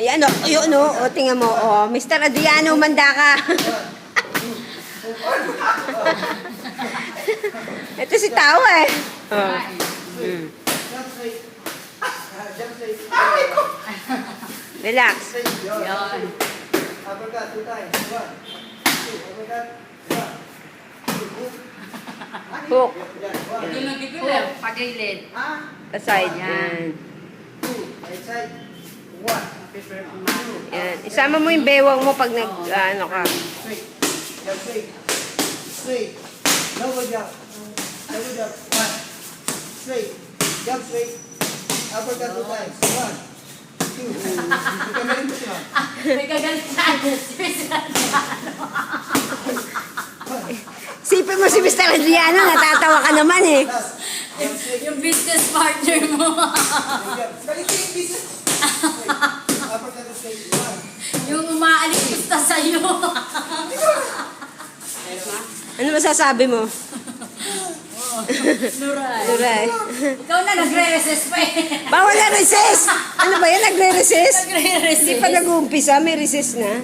Ayan, o. Ayun, o. O, tingnan mo. O, Mr. Adriano, manda ka. Ito si Tao, eh. Oh. Relax. Yan. Hook. Gilid. Pagilid. Aside. Yan. Yan. Isama mo yung bewang mo pag ano ka. Straight. Double jump. Double jump. One. Straight. Jump straight. Uppercut 2 times. 1, 2. Gagaling mo siya. May kagalit na. Sipin mo si Mr. Adriano, natatawa ka naman eh. Last. Jump straight. Yung business partner mo. Balik yung business. Straight. Uppercut straight. 1. Yung umaalis gusta sa'yo. Ano masasabi mo? Nuray. Duray. Ikaw na nagre-resist pa eh. Bawal na resist! Ano ba yan? Nagre-resist? Nagre-resist. Hindi pa nag-uumpisa, may resist na.